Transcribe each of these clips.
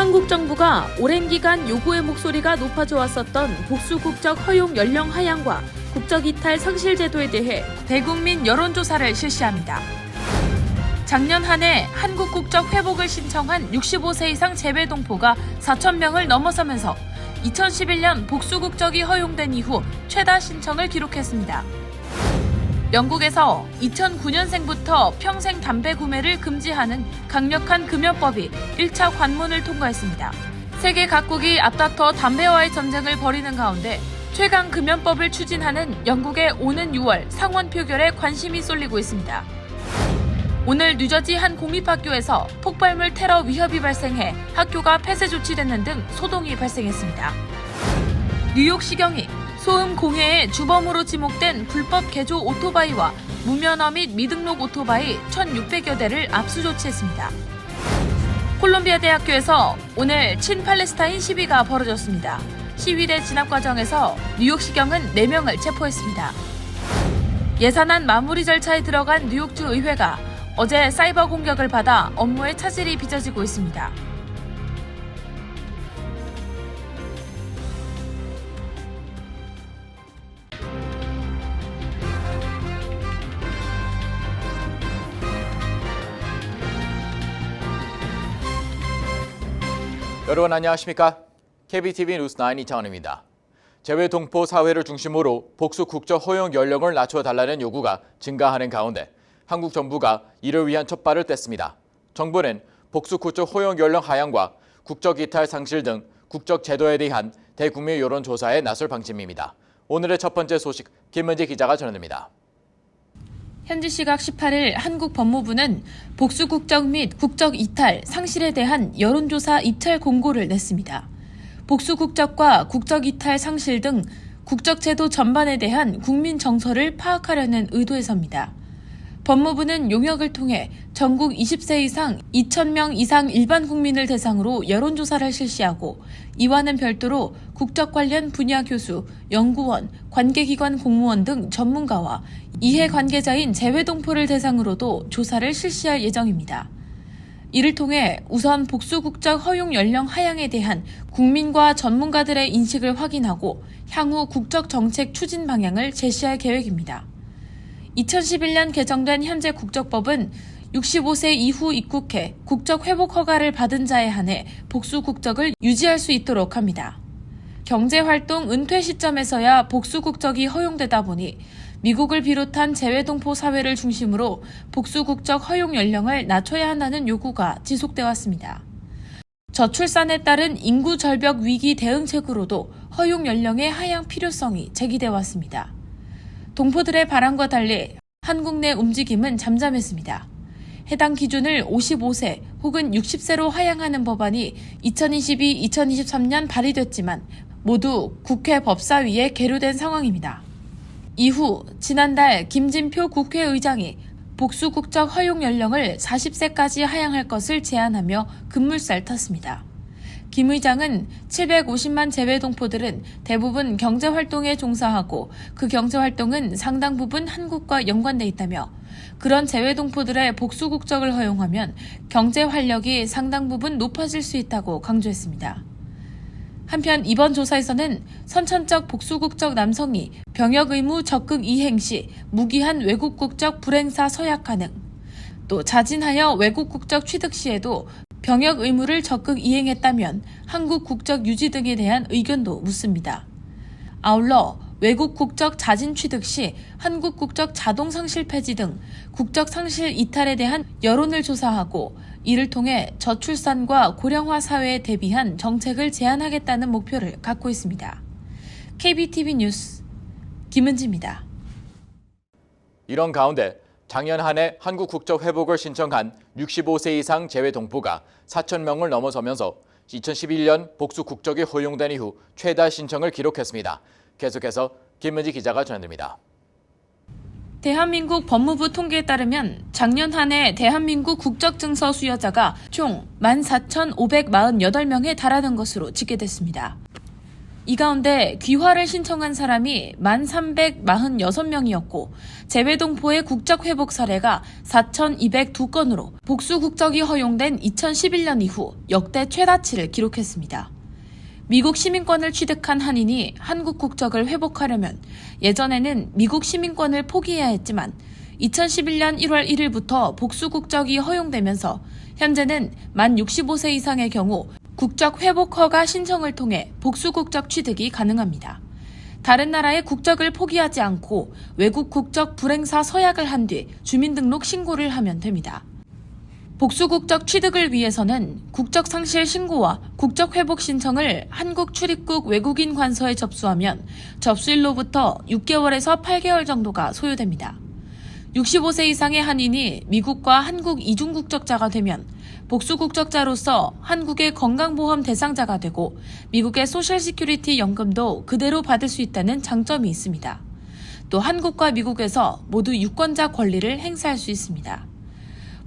한국 정부가 오랜 기간 요구의 목소리가 높아져 왔었던 복수 국적 허용 연령 하향과 국적 이탈 상실 제도에 대해 대국민 여론조사를 실시합니다. 작년 한 해 한국 국적 회복을 신청한 65세 이상 재외 동포가 4,000명을 넘어서면서 2011년 복수 국적이 허용된 이후 최다 신청을 기록했습니다. 영국에서 2009년생부터 평생 담배 구매를 금지하는 강력한 금연법이 1차 관문을 통과했습니다. 세계 각국이 앞다퉈 담배와의 전쟁을 벌이는 가운데 최강 금연법을 추진하는 영국의 오는 6월 상원 표결에 관심이 쏠리고 있습니다. 오늘 뉴저지 한 공립학교에서 폭발물 테러 위협이 발생해 학교가 폐쇄 조치되는 등 소동이 발생했습니다. 뉴욕시경이 소음 공해의 주범으로 지목된 불법 개조 오토바이와 무면허 및 미등록 오토바이 1,600여 대를 압수 조치했습니다. 콜롬비아 대학교에서 오늘 친팔레스타인 시위가 벌어졌습니다. 시위대 진압 과정에서 뉴욕시경은 4명을 체포했습니다. 예산안 마무리 절차에 들어간 뉴욕주 의회가 어제 사이버 공격을 받아 업무에 차질이 빚어지고 있습니다. 여러분 안녕하십니까? KBTV 뉴스9 이창원입니다. 재외 동포 사회를 중심으로 복수 국적 허용 연령을 낮춰달라는 요구가 증가하는 가운데 한국 정부가 이를 위한 첫발을 뗐습니다. 정부는 복수 국적 허용 연령 하향과 국적 이탈 상실 등 국적 제도에 대한 대국민 여론조사에 나설 방침입니다. 오늘의 첫 번째 소식 김은지 기자가 전해드립니다. 현지 시각 18일 한국 법무부는 복수 국적 및 국적 이탈, 상실에 대한 여론조사 입찰 공고를 냈습니다. 복수 국적과 국적 이탈, 상실 등 국적 제도 전반에 대한 국민 정서를 파악하려는 의도에서입니다. 법무부는 용역을 통해 전국 20세 이상 2,000명 이상 일반 국민을 대상으로 여론조사를 실시하고 이와는 별도로 국적 관련 분야 교수, 연구원, 관계기관 공무원 등 전문가와 이해관계자인 재외동포를 대상으로도 조사를 실시할 예정입니다. 이를 통해 우선 복수 국적 허용 연령 하향에 대한 국민과 전문가들의 인식을 확인하고 향후 국적 정책 추진 방향을 제시할 계획입니다. 2011년 개정된 현재 국적법은 65세 이후 입국해 국적 회복 허가를 받은 자에 한해 복수 국적을 유지할 수 있도록 합니다. 경제활동 은퇴 시점에서야 복수 국적이 허용되다 보니 미국을 비롯한 재외동포 사회를 중심으로 복수 국적 허용 연령을 낮춰야 한다는 요구가 지속돼 왔습니다. 저출산에 따른 인구 절벽 위기 대응책으로도 허용 연령의 하향 필요성이 제기돼 왔습니다. 동포들의 바람과 달리 한국 내 움직임은 잠잠했습니다. 해당 기준을 55세 혹은 60세로 하향하는 법안이 2022-2023년 발의됐지만 모두 국회 법사위에 계류된 상황입니다. 이후 지난달 김진표 국회의장이 복수 국적 허용 연령을 40세까지 하향할 것을 제안하며 급물살 탔습니다. 김 의장은 750만 재외동포들은 대부분 경제활동에 종사하고 그 경제활동은 상당 부분 한국과 연관돼 있다며 그런 재외동포들의 복수 국적을 허용하면 경제 활력이 상당 부분 높아질 수 있다고 강조했습니다. 한편 이번 조사에서는 선천적 복수 국적 남성이 병역 의무 적극 이행 시 무기한 외국 국적 불행사 서약 가능, 또 자진하여 외국 국적 취득 시에도 병역 의무를 적극 이행했다면 한국 국적 유지 등에 대한 의견도 묻습니다. 아울러 외국 국적 자진 취득 시 한국 국적 자동 상실 폐지 등 국적 상실 이탈에 대한 여론을 조사하고 이를 통해 저출산과 고령화 사회에 대비한 정책을 제안하겠다는 목표를 갖고 있습니다. KBTV 뉴스 김은지입니다. 이런 가운데 작년 한 해 한국 국적 회복을 신청한 65세 이상 재외 동포가 4,000명을 넘어서면서 2011년 복수 국적이 허용된 이후 최다 신청을 기록했습니다. 계속해서 김은지 기자가 전해드립니다. 대한민국 법무부 통계에 따르면 작년 한 해 대한민국 국적증서 수여자가 총 14,548명에 달하는 것으로 집계됐습니다. 이 가운데 귀화를 신청한 사람이 1,346명이었고 재외동포의 국적 회복 사례가 4,202건으로 복수 국적이 허용된 2011년 이후 역대 최다치를 기록했습니다. 미국 시민권을 취득한 한인이 한국 국적을 회복하려면 예전에는 미국 시민권을 포기해야 했지만 2011년 1월 1일부터 복수 국적이 허용되면서 현재는 만 65세 이상의 경우 국적 회복 허가 신청을 통해 복수 국적 취득이 가능합니다. 다른 나라의 국적을 포기하지 않고 외국 국적 불행사 서약을 한 뒤 주민등록 신고를 하면 됩니다. 복수 국적 취득을 위해서는 국적 상실 신고와 국적 회복 신청을 한국 출입국 외국인 관서에 접수하면 접수일로부터 6개월에서 8개월 정도가 소요됩니다. 65세 이상의 한인이 미국과 한국 이중 국적자가 되면 복수 국적자로서 한국의 건강보험 대상자가 되고 미국의 소셜시큐리티 연금도 그대로 받을 수 있다는 장점이 있습니다. 또 한국과 미국에서 모두 유권자 권리를 행사할 수 있습니다.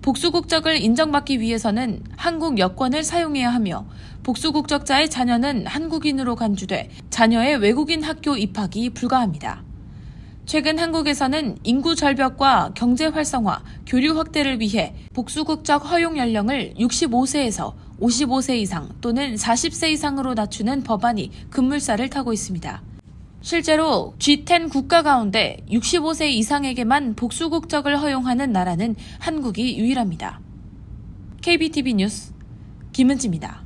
복수 국적을 인정받기 위해서는 한국 여권을 사용해야 하며 복수 국적자의 자녀는 한국인으로 간주돼 자녀의 외국인 학교 입학이 불가합니다. 최근 한국에서는 인구 절벽과 경제 활성화, 교류 확대를 위해 복수 국적 허용 연령을 65세에서 55세 이상 또는 40세 이상으로 낮추는 법안이 급물살을 타고 있습니다. 실제로 G10 국가 가운데 65세 이상에게만 복수 국적을 허용하는 나라는 한국이 유일합니다. KBTV 뉴스 김은지입니다.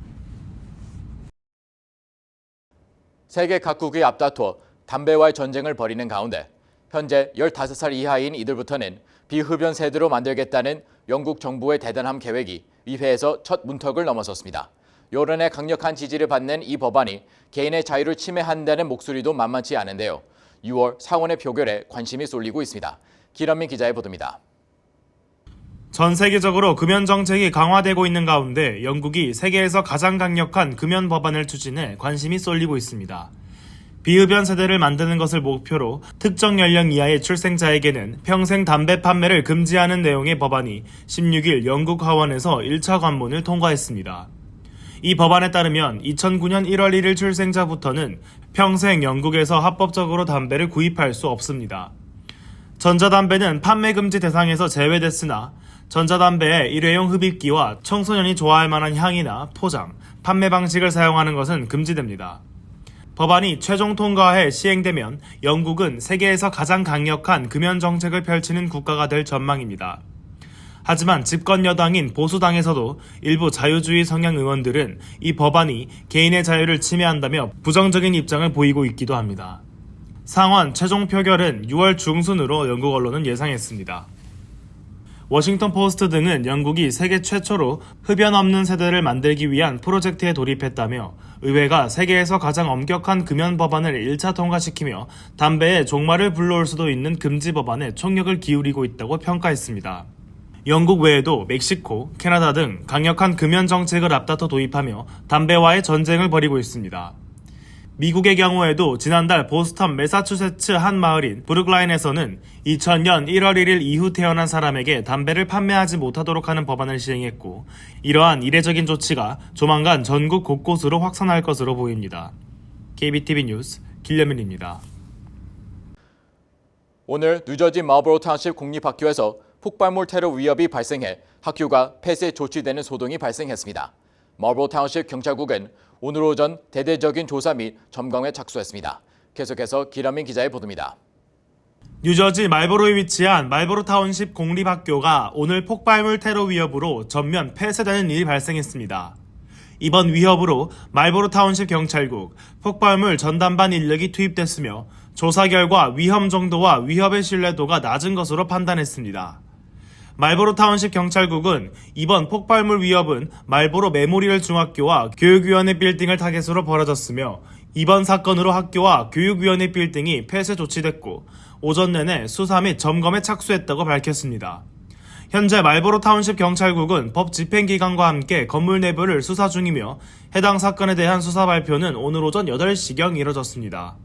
세계 각국이 앞다투어 담배와의 전쟁을 벌이는 가운데 현재 15살 이하인 이들부터는 비흡연 세대로 만들겠다는 영국 정부의 대단한 계획이 의회에서 첫 문턱을 넘어섰습니다. 여론의 강력한 지지를 받는 이 법안이 개인의 자유를 침해한다는 목소리도 만만치 않은데요. 6월 상원의 표결에 관심이 쏠리고 있습니다. 기란민 기자의 보도입니다. 전 세계적으로 금연 정책이 강화되고 있는 가운데 영국이 세계에서 가장 강력한 금연 법안을 추진해 관심이 쏠리고 있습니다. 비흡연 세대를 만드는 것을 목표로 특정 연령 이하의 출생자에게는 평생 담배 판매를 금지하는 내용의 법안이 16일 영국 하원에서 1차 관문을 통과했습니다. 이 법안에 따르면 2009년 1월 1일 출생자부터는 평생 영국에서 합법적으로 담배를 구입할 수 없습니다. 전자담배는 판매 금지 대상에서 제외됐으나 전자담배의 일회용 흡입기와 청소년이 좋아할 만한 향이나 포장, 판매 방식을 사용하는 것은 금지됩니다. 법안이 최종 통과해 시행되면 영국은 세계에서 가장 강력한 금연 정책을 펼치는 국가가 될 전망입니다. 하지만 집권 여당인 보수당에서도 일부 자유주의 성향 의원들은 이 법안이 개인의 자유를 침해한다며 부정적인 입장을 보이고 있기도 합니다. 상원 최종 표결은 6월 중순으로 영국 언론은 예상했습니다. 워싱턴 포스트 등은 영국이 세계 최초로 흡연 없는 세대를 만들기 위한 프로젝트에 돌입했다며 의회가 세계에서 가장 엄격한 금연 법안을 1차 통과시키며 담배의 종말을 불러올 수도 있는 금지 법안에 총력을 기울이고 있다고 평가했습니다. 영국 외에도 멕시코, 캐나다 등 강력한 금연 정책을 앞다퉈 도입하며 담배와의 전쟁을 벌이고 있습니다. 미국의 경우에도 지난달 보스턴 매사추세츠 한 마을인 브룩라인에서는 2000년 1월 1일 이후 태어난 사람에게 담배를 판매하지 못하도록 하는 법안을 시행했고 이러한 이례적인 조치가 조만간 전국 곳곳으로 확산할 것으로 보입니다. KBTV 뉴스 길려민입니다. 오늘 뉴저지 마버로 타운십 공립학교에서 폭발물 테러 위협이 발생해 학교가 폐쇄 조치되는 소동이 발생했습니다. 마버로 타운십 경찰국은 오늘 오전 대대적인 조사 및 점검에 착수했습니다. 계속해서 기란민 기자의 보도입니다. 뉴저지 말보로에 위치한 말보로 타운십 공립학교가 오늘 폭발물 테러 위협으로 전면 폐쇄되는 일이 발생했습니다. 이번 위협으로 말보로 타운십 경찰국 폭발물 전담반 인력이 투입됐으며 조사 결과 위험 정도와 위협의 신뢰도가 낮은 것으로 판단했습니다. 말보로 타운십 경찰국은 이번 폭발물 위협은 말보로 메모리얼 중학교와 교육위원회 빌딩을 타겟으로 벌어졌으며 이번 사건으로 학교와 교육위원회 빌딩이 폐쇄 조치됐고 오전 내내 수사 및 점검에 착수했다고 밝혔습니다. 현재 말보로 타운십 경찰국은 법 집행기관과 함께 건물 내부를 수사 중이며 해당 사건에 대한 수사 발표는 오늘 오전 8시경 이뤄졌습니다.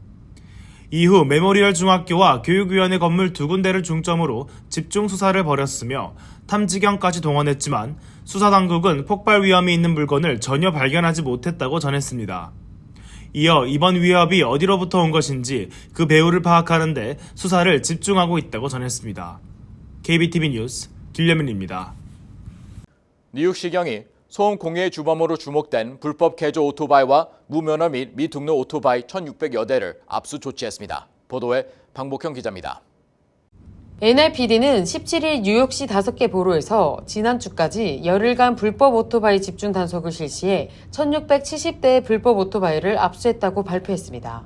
이후 메모리얼 중학교와 교육위원회 건물 2군데를 중점으로 집중 수사를 벌였으며 탐지경까지 동원했지만 수사당국은 폭발 위험이 있는 물건을 전혀 발견하지 못했다고 전했습니다. 이어 이번 위협이 어디로부터 온 것인지 그 배후를 파악하는 데 수사를 집중하고 있다고 전했습니다. KBTV 뉴스 길려민입니다. 뉴욕시경이 소음 공해의 주범으로 주목된 불법 개조 오토바이와 무면허 및 미등록 오토바이 1,600여 대를 압수 조치했습니다. 보도에 방복형 기자입니다. NYPD는 17일 뉴욕시 5개 보로에서 지난주까지 열흘간 불법 오토바이 집중 단속을 실시해 1,670대의 불법 오토바이를 압수했다고 발표했습니다.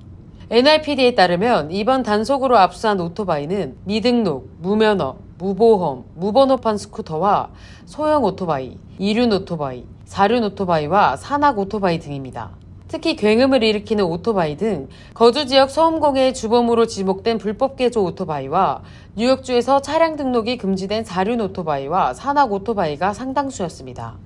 NYPD에 따르면 이번 단속으로 압수한 오토바이는 미등록, 무면허, 무보험, 무번호판 스쿠터와 소형 오토바이, 이륜 오토바이, 사륜 오토바이와 산악 오토바이 등입니다. 특히 굉음을 일으키는 오토바이 등 거주지역 소음공해의 주범으로 지목된 불법 개조 오토바이와 뉴욕주에서 차량 등록이 금지된 사륜 오토바이와 산악 오토바이가 상당수였습니다.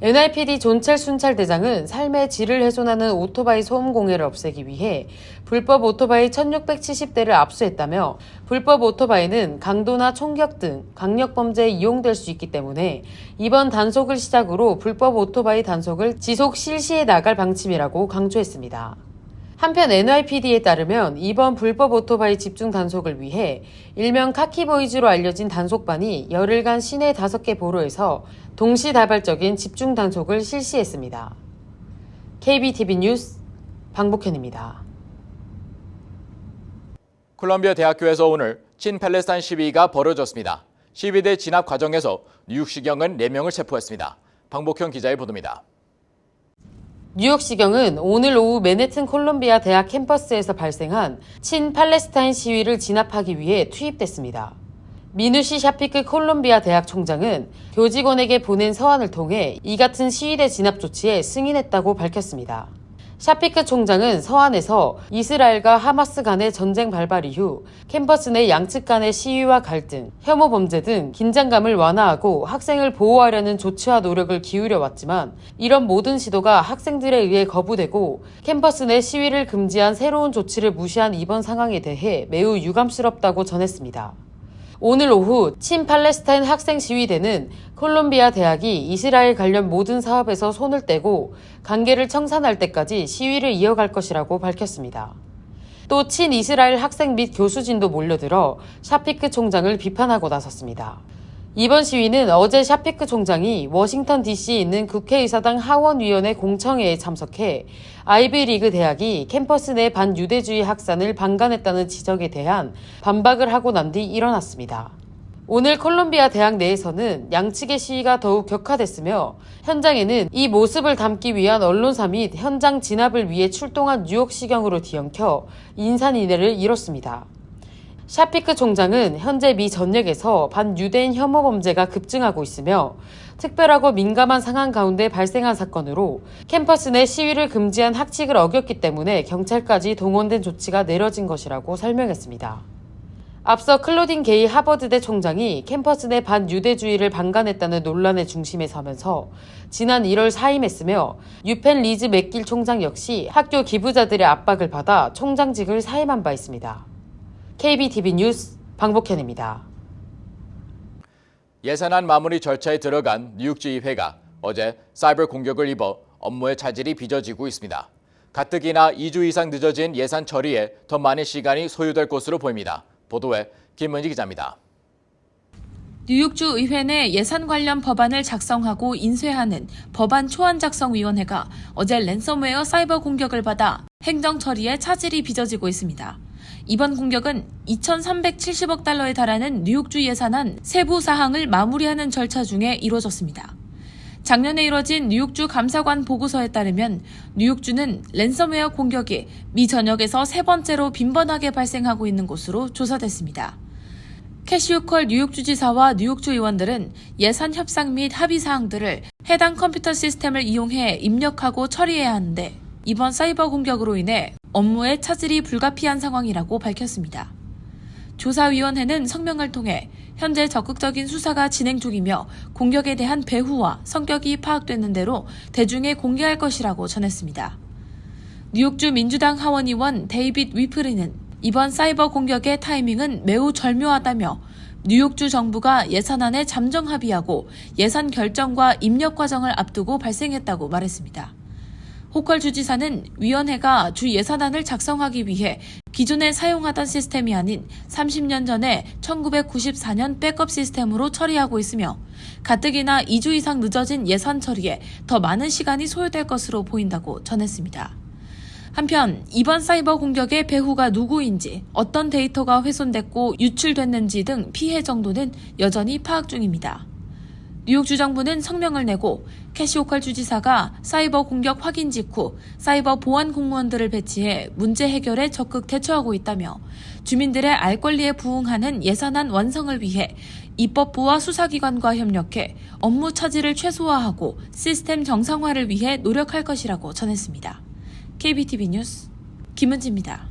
NYPD 존첼 순찰대장은 삶의 질을 훼손하는 오토바이 소음 공해를 없애기 위해 불법 오토바이 1,670대를 압수했다며 불법 오토바이는 강도나 총격 등 강력범죄에 이용될 수 있기 때문에 이번 단속을 시작으로 불법 오토바이 단속을 지속 실시해 나갈 방침이라고 강조했습니다. 한편 NYPD에 따르면 이번 불법 오토바이 집중 단속을 위해 일명 카키보이즈로 알려진 단속반이 열흘간 시내 5개 보로에서 동시다발적인 집중 단속을 실시했습니다. KBTV 뉴스 방복현입니다. 콜롬비아 대학교에서 오늘 친팔레스타인 시위가 벌어졌습니다. 시위대 진압 과정에서 뉴욕시경은 4명을 체포했습니다. 방복현 기자의 보도입니다. 뉴욕시경은 오늘 오후 맨해튼 콜롬비아 대학 캠퍼스에서 발생한 친팔레스타인 시위를 진압하기 위해 투입됐습니다. 미누시 샤피크 콜롬비아 대학 총장은 교직원에게 보낸 서한을 통해 이 같은 시위대 진압 조치에 승인했다고 밝혔습니다. 샤피크 총장은 서한에서 이스라엘과 하마스 간의 전쟁 발발 이후 캠퍼스 내 양측 간의 시위와 갈등, 혐오 범죄 등 긴장감을 완화하고 학생을 보호하려는 조치와 노력을 기울여 왔지만 이런 모든 시도가 학생들에 의해 거부되고 캠퍼스 내 시위를 금지한 새로운 조치를 무시한 이번 상황에 대해 매우 유감스럽다고 전했습니다. 오늘 오후 친팔레스타인 학생 시위대는 콜롬비아 대학이 이스라엘 관련 모든 사업에서 손을 떼고 관계를 청산할 때까지 시위를 이어갈 것이라고 밝혔습니다. 또 친이스라엘 학생 및 교수진도 몰려들어 샤피크 총장을 비판하고 나섰습니다. 이번 시위는 어제 샤피크 총장이 워싱턴 DC에 있는 국회의사당 하원위원회 공청회에 참석해 아이비리그 대학이 캠퍼스 내 반유대주의 확산을 방관했다는 지적에 대한 반박을 하고 난 뒤 일어났습니다. 오늘 콜롬비아 대학 내에서는 양측의 시위가 더욱 격화됐으며 현장에는 이 모습을 담기 위한 언론사 및 현장 진압을 위해 출동한 뉴욕시경으로 뒤엉켜 인산인해를 이뤘습니다. 샤피크 총장은 현재 미 전역에서 반유대인 혐오 범죄가 급증하고 있으며 특별하고 민감한 상황 가운데 발생한 사건으로 캠퍼스 내 시위를 금지한 학칙을 어겼기 때문에 경찰까지 동원된 조치가 내려진 것이라고 설명했습니다. 앞서 클로딘 게이 하버드대 총장이 캠퍼스 내 반유대주의를 방관했다는 논란의 중심에 서면서 지난 1월 사임했으며 유펜 리즈 맥길 총장 역시 학교 기부자들의 압박을 받아 총장직을 사임한 바 있습니다. KBTV 뉴스 방복현입니다. 예산안 마무리 절차에 들어간 뉴욕주의회가 어제 사이버 공격을 입어 업무의 차질이 빚어지고 있습니다. 가뜩이나 2주 이상 늦어진 예산 처리에 더 많은 시간이 소요될 것으로 보입니다. 보도에 김문지 기자입니다. 뉴욕주 의회 내 예산 관련 법안을 작성하고 인쇄하는 법안 초안 작성위원회가 어제 랜섬웨어 사이버 공격을 받아 행정 처리에 차질이 빚어지고 있습니다. 이번 공격은 2,370억 달러에 달하는 뉴욕주 예산안 세부 사항을 마무리하는 절차 중에 이루어졌습니다. 작년에 이뤄진 뉴욕주 감사관 보고서에 따르면 뉴욕주는 랜섬웨어 공격이 미 전역에서 3번째로 빈번하게 발생하고 있는 것으로 조사됐습니다. 캐시 후컬 뉴욕주지사와 뉴욕주 의원들은 예산 협상 및 합의 사항들을 해당 컴퓨터 시스템을 이용해 입력하고 처리해야 하는데 이번 사이버 공격으로 인해 업무에 차질이 불가피한 상황이라고 밝혔습니다. 조사위원회는 성명을 통해 현재 적극적인 수사가 진행 중이며 공격에 대한 배후와 성격이 파악되는 대로 대중에 공개할 것이라고 전했습니다. 뉴욕주 민주당 하원의원 데이빗 위프리는 이번 사이버 공격의 타이밍은 매우 절묘하다며 뉴욕주 정부가 예산안에 잠정 합의하고 예산 결정과 입력 과정을 앞두고 발생했다고 말했습니다. 호컬 주지사는 위원회가 주 예산안을 작성하기 위해 기존에 사용하던 시스템이 아닌 30년 전에 1994년 백업 시스템으로 처리하고 있으며 가뜩이나 2주 이상 늦어진 예산 처리에 더 많은 시간이 소요될 것으로 보인다고 전했습니다. 한편 이번 사이버 공격의 배후가 누구인지, 어떤 데이터가 훼손됐고 유출됐는지 등 피해 정도는 여전히 파악 중입니다. 뉴욕 주정부는 성명을 내고 캐시 호컬 주지사가 사이버 공격 확인 직후 사이버 보안 공무원들을 배치해 문제 해결에 적극 대처하고 있다며 주민들의 알 권리에 부응하는 예산안 완성을 위해 입법부와 수사기관과 협력해 업무 차질을 최소화하고 시스템 정상화를 위해 노력할 것이라고 전했습니다. KBTV 뉴스 김은지입니다.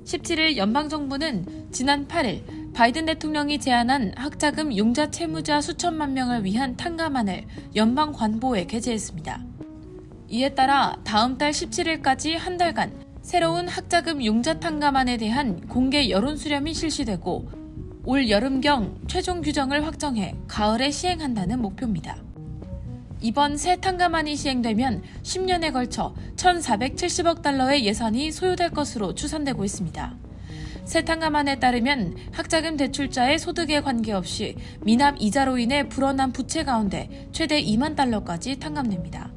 17일 연방정부는 지난 8일 바이든 대통령이 제안한 학자금 융자 채무자 수천만 명을 위한 탕감안을 연방 관보에 게재했습니다. 이에 따라 다음 달 17일까지 한 달간 새로운 학자금 융자 탕감안에 대한 공개 여론 수렴이 실시되고 올 여름경 최종 규정을 확정해 가을에 시행한다는 목표입니다. 이번 새 탕감안이 시행되면 10년에 걸쳐 1,470억 달러의 예산이 소요될 것으로 추산되고 있습니다. 새 탕감안에 따르면 학자금 대출자의 소득에 관계없이 미납 이자로 인해 불어난 부채 가운데 최대 2만 달러까지 탕감됩니다.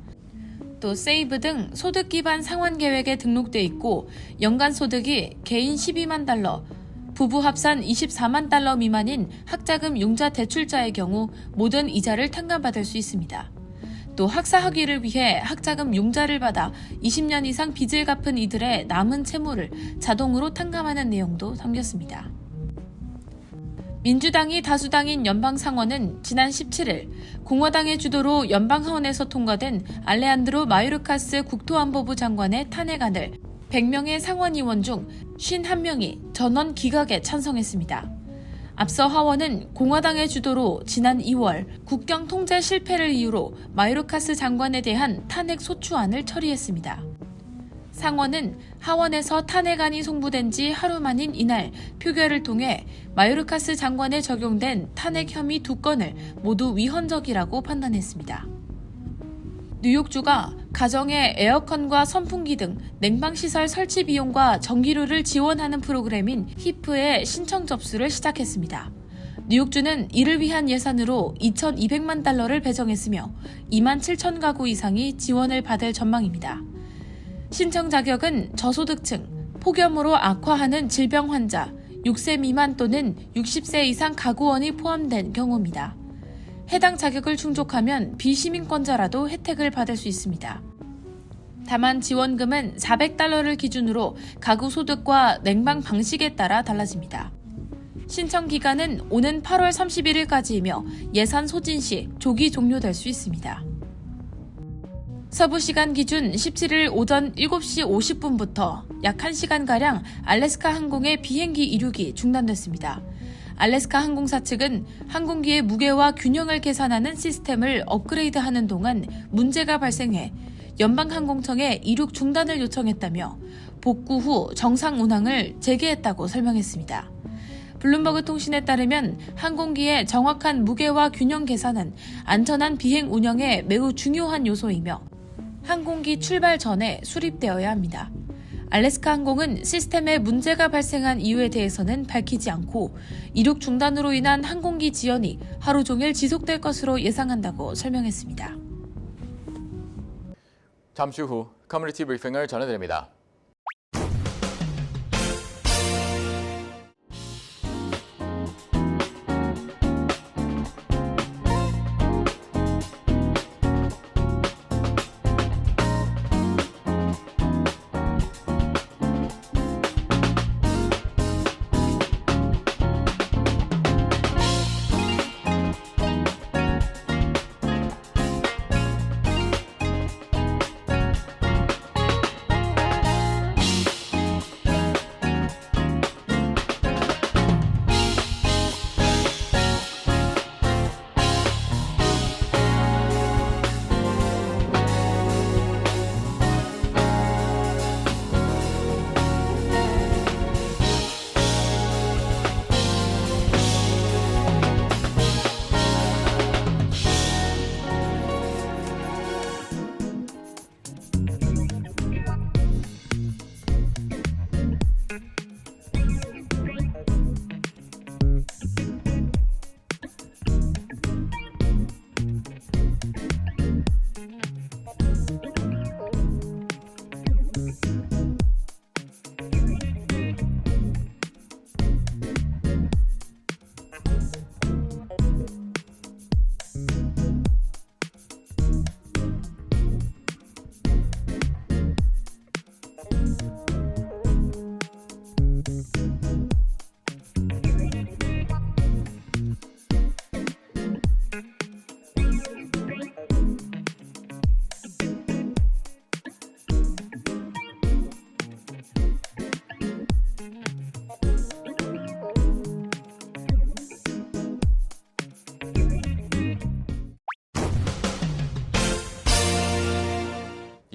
또 세이브 등 소득 기반 상환 계획에 등록돼 있고 연간 소득이 개인 12만 달러, 부부 합산 24만 달러 미만인 학자금 융자 대출자의 경우 모든 이자를 탕감받을 수 있습니다. 또 학사 학위를 위해 학자금 융자를 받아 20년 이상 빚을 갚은 이들의 남은 채무를 자동으로 탕감하는 내용도 담겼습니다. 민주당이 다수당인 연방상원은 지난 17일 공화당의 주도로 연방하원에서 통과된 알레한드로 마요르카스 국토안보부 장관의 탄핵안을 100명의 상원의원 중 51명이 전원 기각에 찬성했습니다. 앞서 하원은 공화당의 주도로 지난 2월 국경 통제 실패를 이유로 마요르카스 장관에 대한 탄핵 소추안을 처리했습니다. 상원은 하원에서 탄핵안이 송부된 지 하루 만인 이날 표결을 통해 마요르카스 장관에 적용된 탄핵 혐의 2건을 모두 위헌적이라고 판단했습니다. 뉴욕주가 가정에 에어컨과 선풍기 등 냉방시설 설치 비용과 전기료를 지원하는 프로그램인 히프의 신청 접수를 시작했습니다. 뉴욕주는 이를 위한 예산으로 2,200만 달러를 배정했으며 2만 7천 가구 이상이 지원을 받을 전망입니다. 신청 자격은 저소득층, 폭염으로 악화하는 질병 환자, 6세 미만 또는 60세 이상 가구원이 포함된 경우입니다. 해당 자격을 충족하면 비시민권자라도 혜택을 받을 수 있습니다. 다만 지원금은 400달러를 기준으로 가구 소득과 냉방 방식에 따라 달라집니다. 신청 기간은 오는 8월 31일까지이며 예산 소진 시 조기 종료될 수 있습니다. 서부 시간 기준 17일 오전 7시 50분부터 약 1시간가량 알래스카 항공의 비행기 이륙이 중단됐습니다. 알래스카 항공사 측은 항공기의 무게와 균형을 계산하는 시스템을 업그레이드하는 동안 문제가 발생해 연방항공청에 이륙 중단을 요청했다며 복구 후 정상 운항을 재개했다고 설명했습니다. 블룸버그 통신에 따르면 항공기의 정확한 무게와 균형 계산은 안전한 비행 운영에 매우 중요한 요소이며 항공기 출발 전에 수립되어야 합니다. 알래스카 항공은 시스템에 문제가 발생한 이유에 대해서는 밝히지 않고 이륙 중단으로 인한 항공기 지연이 하루 종일 지속될 것으로 예상한다고 설명했습니다. 잠시 후 커뮤니티 브리핑을 전해드립니다.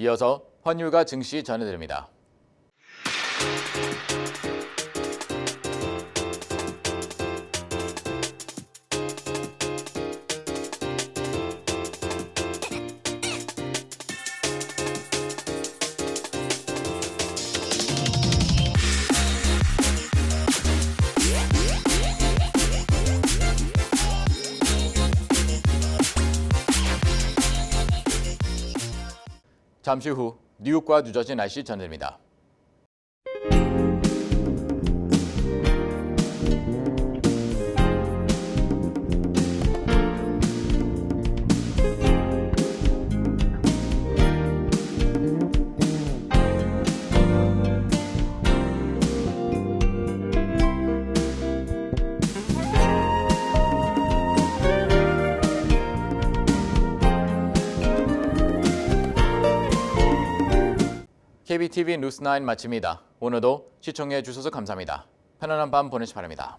이어서 환율과 증시 전해드립니다. 잠시 후 뉴욕과 뉴저지 날씨 전해드립니다. KBTV 뉴스9 마칩니다. 오늘도 시청해 주셔서 감사합니다. 편안한 밤 보내시 바랍니다.